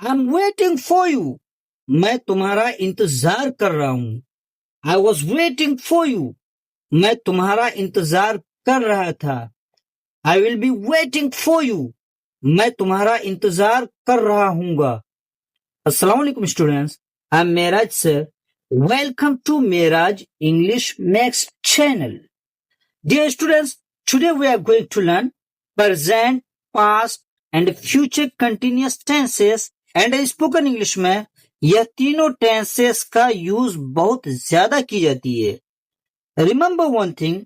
I'm waiting for you. मैं तुम्हारा इंतजार कर रहा हूं. I was waiting for you. मैं तुम्हारा इंतजार कर रहा था. I will be waiting for you. मैं तुम्हारा इंतजार कर रहा हूंगा. अस्सलाम वालेकुम students. I'm Miraj sir. Welcome to Miraj English Max channel. Dear students, today we are going to learn present, past and future continuous tenses and spoken English में यह तीनों टेंसेस का यूज बहुत ज्यादा की जाती है. रिमेंबर वन थिंग,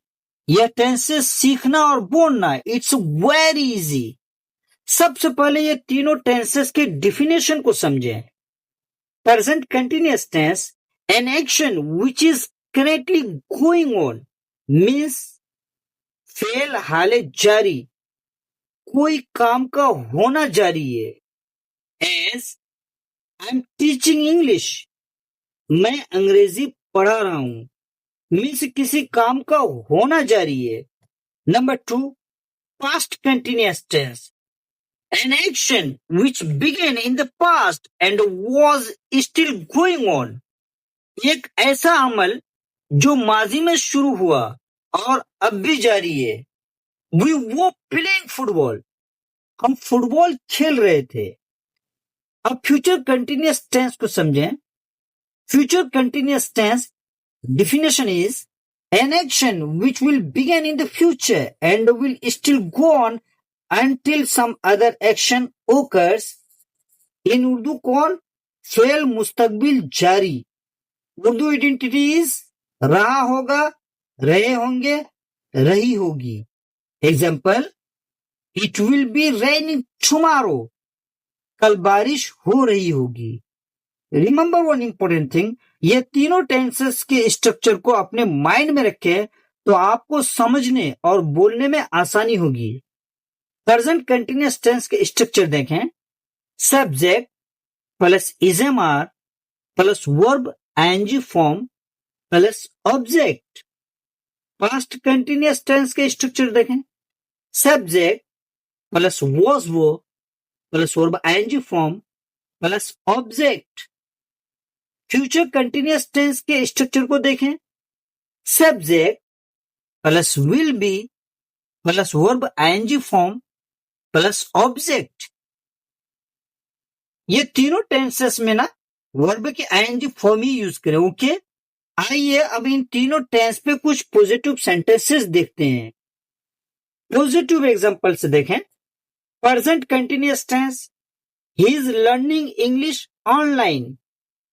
यह टेंसेस सीखना और बोलना इट्स वेरी इजी. सबसे पहले ये तीनों टेंसेस के डिफिनेशन को समझें. Present continuous tense, an action which is currently going on, means फेल हाले जारी, कोई काम का होना जारी है. As I am teaching English, मैं अंग्रेजी पढ़ा रहा हूं, मीन्स किसी काम का होना जारी है. Number 2, past continuous tense, an action which began in the past and was still going on, एक ऐसा अमल जो माजी में शुरू हुआ और अब भी जारी है. वी वो प्लेइंग फुटबॉल, हम फुटबॉल खेल रहे थे. अब फ्यूचर कंटिन्यूअस टेंस को समझें. Future continuous tense definition is an action which will begin in the future and will still go on until some other action occurs. In Urdu कौन fail मुस्तकबिल जारी. उर्दू आइडेंटिटी इज रहा होगा, रहे होंगे, रही होगी. Example, it will be raining tomorrow, कल बारिश हो रही होगी. रिमेंबर वन इंपॉर्टेंट थिंग, ये तीनों टेंसेस के स्ट्रक्चर को अपने माइंड में रखें तो आपको समझने और बोलने में आसानी होगी. प्रेजेंट कंटिन्यूअस टेंस के स्ट्रक्चर देखें. Subject plus is am are plus verb ING form plus object. Past continuous tense के स्ट्रक्चर देखें. Subject plus was were plus verb ING form plus object. Future continuous tense के स्ट्रक्चर को देखें. Subject plus will be plus verb ING form plus object. ये तीनों tenses में ना verb के आईएनजी फॉर्म ही यूज करें. ओके, आइए अब इन तीनों टेंस पे कुछ पॉजिटिव सेंटेंसेस देखते हैं. पॉजिटिव एग्जांपल से देखें. Present continuous tense, he is learning English online,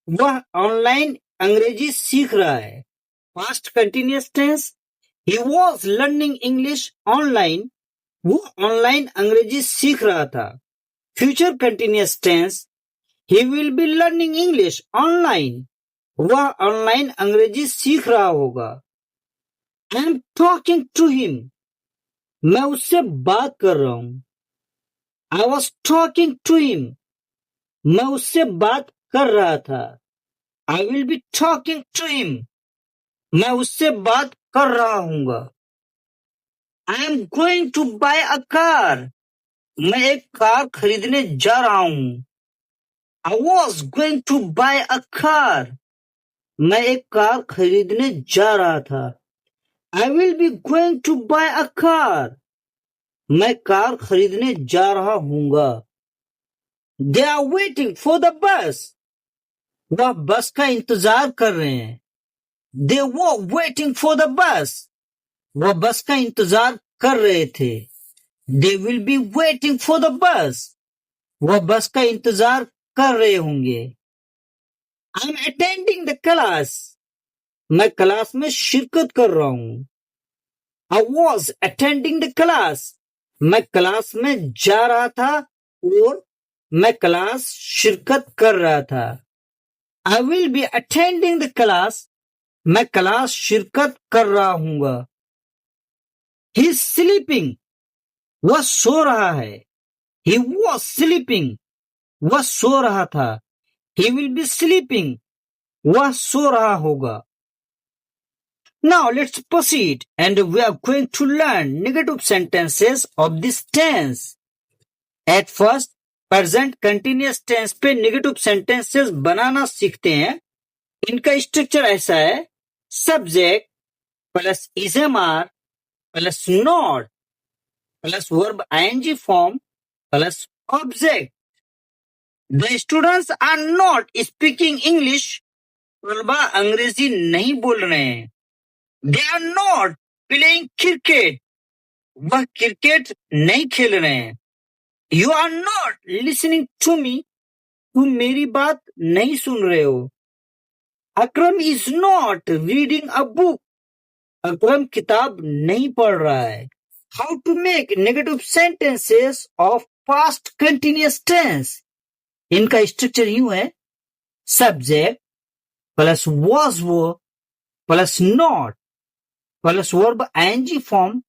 वह ऑनलाइन अंग्रेजी सीख रहा है. Past continuous tense, he was learning English online, वो ऑनलाइन अंग्रेजी सीख रहा था. Future continuous tense, he will be learning English online, वह ऑनलाइन अंग्रेजी सीख रहा होगा. I am talking to him, मैं उससे बात कर रहा हूं. I was talking to him, मैं उससे बात कर रहा था. I will be talking to him, मैं उससे बात कर रहा हूंगा. I am going to buy a car, मैं एक कार खरीदने जा रहा हूं. I was going to buy a car, मैं एक कार खरीदने जा रहा था. I will be going to buy a car, मैं कार खरीदने जा रहा हूंगा. They are waiting for the bus, वह बस का इंतजार कर रहे हैं. They were waiting for the bus, वह बस का इंतजार कर रहे थे. They will be waiting for the bus, वह बस का इंतजार कर रहे होंगे. I am attending the class, मैं क्लास में शिरकत कर रहा हूं. I was attending the class, मैं क्लास में जा रहा था और मैं क्लास शिरकत कर रहा था. I will be attending the class, मैं क्लास शिरकत कर रहा हूंगा. ही इज स्लीपिंग, वह सो रहा है. ही वॉज स्लीपिंग, वह सो रहा था. ही विल बी स्लीपिंग, वह सो रहा होगा. Now let's proceed and we are going to learn negative sentences of this tense. At first, present continuous tense पे नेगेटिव सेंटेंसेस बनाना सीखते हैं। इनका स्ट्रक्चर ऐसा है, subject plus is am are plus not plus verb ING form plus object. The students are not speaking English, तलबा अंग्रेजी नहीं बोल रहे हैं। They are not playing cricket, वह क्रिकेट नहीं खेल रहे हैं। You are not listening to me, तुम मेरी बात नहीं सुन रहे हो। Akram is not reading a book, अकरम किताब नहीं पढ़ रहा है। How to make negative sentences of past continuous tense. इनका स्ट्रक्चर यूं है, subject plus was verb plus not plus verb ING form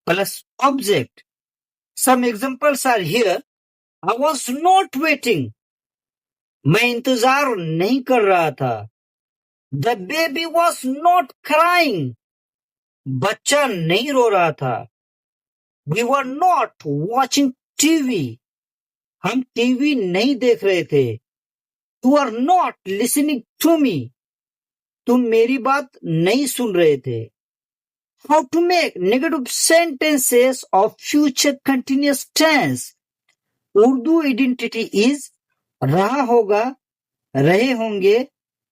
plus object. Some examples are here. I was not waiting, मैं इंतजार नहीं कर रहा था। The baby was not crying, बच्चा नहीं रो रहा था। We were not watching TV, हम टीवी नहीं देख रहे थे। You are not listening to me, तुम मेरी बात नहीं सुन रहे थे। How to make negative sentences of future continuous tense. Urdu identity is रहा होगा, रहे होंगे,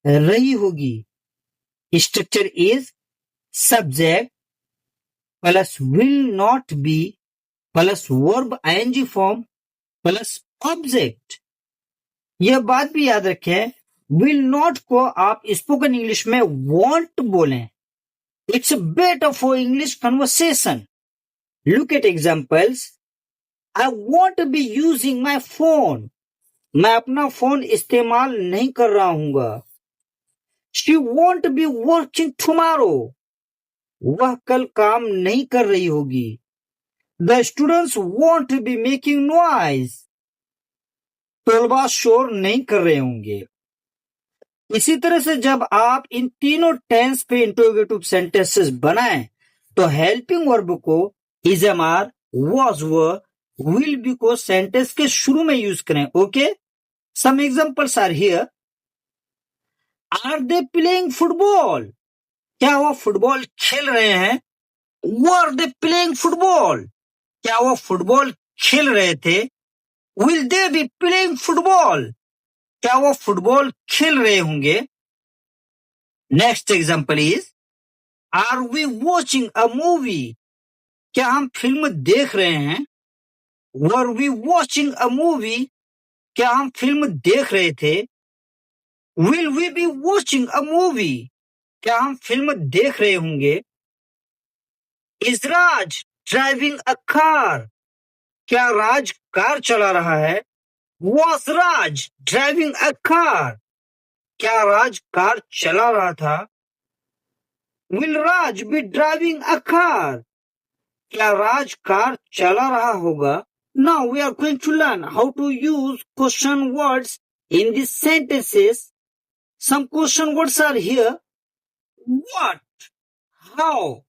रही होगी। Structure is subject plus will not be plus verb ING form plus object. यह बात भी याद रखें, विल नॉट को आप स्पोकन इंग्लिश में वॉन्ट बोलें। It's better for English conversation. Look at examples. I won't be using my phone, मैं अपना फोन इस्तेमाल नहीं कर रहा हूंगा। She won't be working tomorrow, वह कल काम नहीं कर रही होगी। The students won't be making noise, तलबा शोर नहीं कर रहे होंगे। इसी तरह से जब आप इन तीनों टेंस पे इंटरोगेटिव सेंटेंसेस बनाएं तो हेल्पिंग वर्ब को is am are, was verb, will be को सेंटेंस के शुरू में यूज करें। Okay, some examples are here. Are they playing football, क्या वह फुटबॉल खेल रहे हैं। वर दे प्लेइंग फुटबॉल, क्या वह फुटबॉल खेल रहे थे। Will they be playing football, क्या वो फुटबॉल खेल रहे होंगे। Next example is, are we watching a movie, क्या हम फिल्म देख रहे हैं। Were we watching a movie, क्या हम फिल्म देख रहे थे। Will we be watching a movie, क्या हम फिल्म देख रहे होंगे। Is Raj driving a car, क्या राज कार चला रहा है। Was Raj driving a car? क्या राज कार चला रहा था। Will Raj be driving a car? क्या राज कार चला रहा होगा। Now we are going to learn how to use question words in these sentences. Some question words are here. What, how,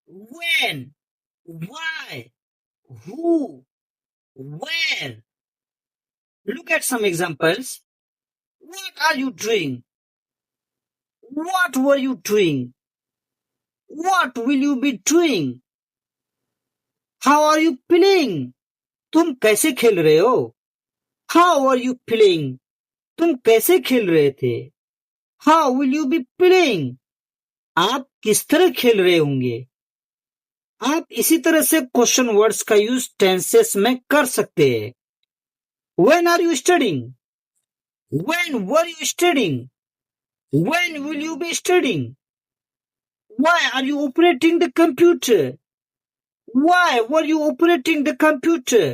when, why, who, where. Look at some examples. What are you doing? What were you doing? What will you be doing? How are you playing? तुम कैसे खेल रहे हो। How are you playing? तुम कैसे खेल रहे थे। How will you be playing? आप किस तरह खेल रहे होंगे। आप इसी तरह से क्वेश्चन वर्ड्स का यूज टेंसेस में कर सकते हैं। When are you studying? When were you studying? When will you be studying? Why are you operating the computer? Why were you operating the computer?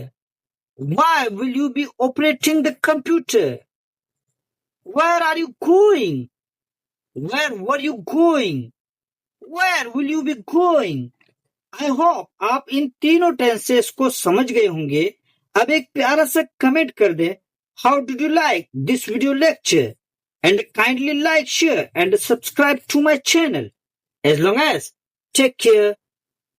Why will you be operating the computer? Where are you going? Where were you going? Where will you be going? I hope आप इन तीनों tenses को समझ गए होंगे। अब एक प्यारा सा कमेंट कर दे। How did you like this video lecture? And kindly like, share and subscribe to my channel. As long as, take care.